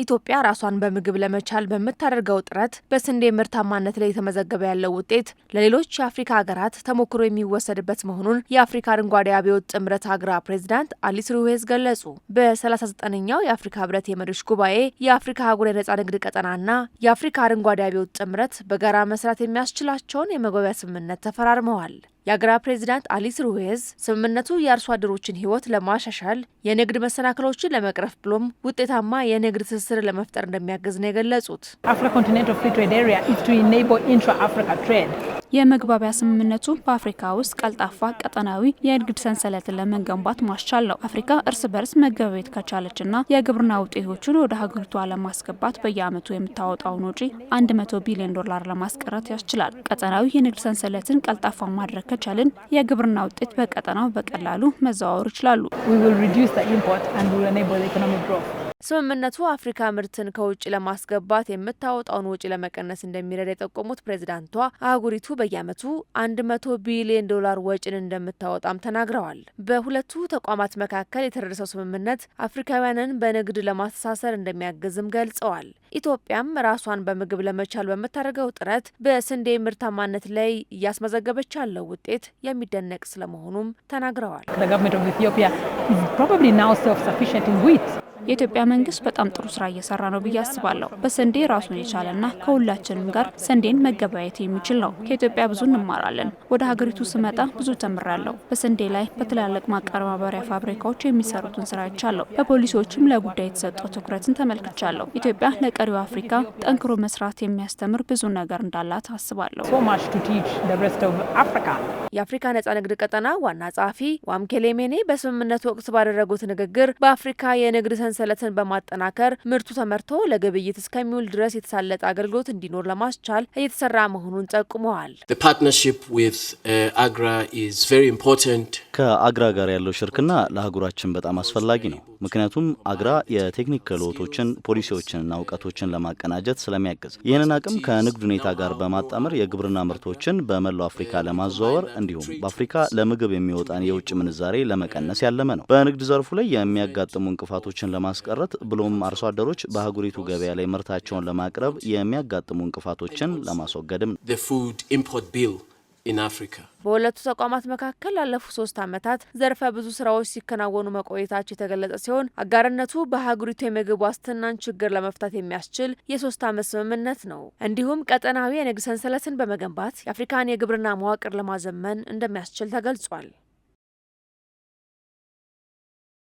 ኢትዮጵያ ራሷን በምግብ ለመቻል በምታደርገው ጥረት በስንዴ ምርታማነት ላይ የተመዘገበ ያለው ውጤት ለሌሎች የአፍሪካ ሀገራት ተሞክሮ የሚወሰድበት መሆኑን የአፍሪካ አረንጓዴ አብዮት ጥምረት አግራ ፕሬዚዳንት አሊስ ሩዌዝ ገለጹ። በ39ኛው የአፍሪካ ህብረት የመሪዎች ጉባኤ የአፍሪካ አህጉር የነጻ ንግድ ቀጠናና የአፍሪካ አረንጓዴ አብዮት ጥምረት በጋራ መስራት የሚያስችላቸውን የመግባቢያ ስምምነት ተፈራርመዋል። የአግራ ፕሬዚዳንት አሊስ ሩዌዝ ስምምነቱ የአርሶ አደሮችን ህይወት ለማሻሻል የንግድ መሰናክሎችን ለመቅረፍ ብሎም ውጤታማ የንግድ ትስስር ለመፍጠር እንደሚያግዝ ነው የገለጹት። የመግባቢያ ስምምነቱ በአፍሪካ ውስጥ ቀልጣፋ ቀጠናዊ የንግድ ሰንሰለትን ለመገንባት ማስቻል ነው። አፍሪካ እርስ በርስ መገበያየት ከቻለችና የግብርና ውጤቶችን ወደ ሀገሪቷ ለማስገባት በየዓመቱ የምታወጣውን ወጪ $100 ቢሊዮን ለማስቀረት ያስችላል። ቀጠናዊ የንግድ ሰንሰለትን ቀልጣፋ ማድረግ ከቻልን የግብርና ውጤት በቀጠናው በቀላሉ መዘዋወር ይችላሉ። ስምምነቱ አፍሪካ ምርትን ከውጭ ለማስገባት የምታወጣውን ወጪ ለመቀነስ እንደሚረዳ የጠቆሙት ፕሬዚዳንቷ አህጉሪቱ በየዓመቱ $100 ቢሊዮን ወጪን እንደምታወጣም ተናግረዋል። በሁለቱ ተቋማት መካከል የተደረሰው ስምምነት አፍሪካውያንን በንግድ ለማስተሳሰር እንደሚያግዝም ገልጸዋል። ኢትዮጵያም ራሷን በምግብ ለመቻል በምታደርገው ጥረት በስንዴ ምርታማነት ላይ እያስመዘገበች ያለው ውጤት የሚደነቅ ስለመሆኑም ተናግረዋል። የኢትዮጵያ መንግስት በጣም ጥሩ ስራ እየሰራ ነው ብዬ አስባለሁ። በስንዴ ራሱን የቻለና ከሁላችንም ጋር ስንዴን መገበያየት የሚችል ነው። ከኢትዮጵያ ብዙ እንማራለን። ወደ ሀገሪቱ ስመጣ ብዙ ተምራለሁ። በስንዴ ላይ በትላልቅ ማቀነባበሪያ ፋብሪካዎች የሚሰሩትን ስራ አይቻለሁ። በፖሊሲዎችም ለጉዳይ የተሰጠው ትኩረትን ተመልክቻለሁ። ኢትዮጵያ ለቀሪው አፍሪካ ጠንክሮ መስራት የሚያስተምር ብዙ ነገር እንዳላት አስባለሁ። የአፍሪካ ነጻ ንግድ ቀጠና ዋና ጸሐፊ ዋምኬሌ ሜኔ በስምምነቱ ወቅት ባደረጉት ንግግር በአፍሪካ የንግድ ሰንሰለትን በማጠናከር ምርቱ ተመርቶ ለግብይት እስከሚውል ድረስ የተሳለጠ አገልግሎት እንዲኖር ለማስቻል እየተሰራ መሆኑን ጠቁመዋል። ከአግራ ጋር ያለው ሽርክና ለአህጉራችን በጣም አስፈላጊ ነው። ምክንያቱም አግራ የቴክኒክ ክህሎቶችን፣ ፖሊሲዎችንና እውቀቶችን ለማቀናጀት ስለሚያግዝ ይህንን አቅም ከንግድ ሁኔታ ጋር በማጣመር የግብርና ምርቶችን በመላው አፍሪካ ለማዘዋወር እንዲሁም በአፍሪካ ለምግብ የሚወጣን የውጭ ምንዛሬ ለመቀነስ ያለመ ነው። በንግድ ዘርፉ ላይ የሚያጋጥሙ እንቅፋቶችን ለማስቀረት ብሎም አርሶ አደሮች በአህጉሪቱ ገበያ ላይ ምርታቸውን ለማቅረብ የሚያጋጥሙ እንቅፋቶችን ለማስወገድም ነው። በሁለቱ ተቋማት መካከል ላለፉት 3 ዓመታት ዘርፈ ብዙ ስራዎች ሲከናወኑ መቆየታቸው የተገለጸ ሲሆን አጋርነቱ በሀገሪቱ የምግብ ዋስትናን ችግር ለመፍታት የሚያስችል የ3 ዓመት ስምምነት ነው። እንዲሁም ቀጠናዊ የንግድ ሰንሰለትን በመገንባት የአፍሪካን የግብርና መዋቅር ለማዘመን እንደሚያስችል ተገልጿል።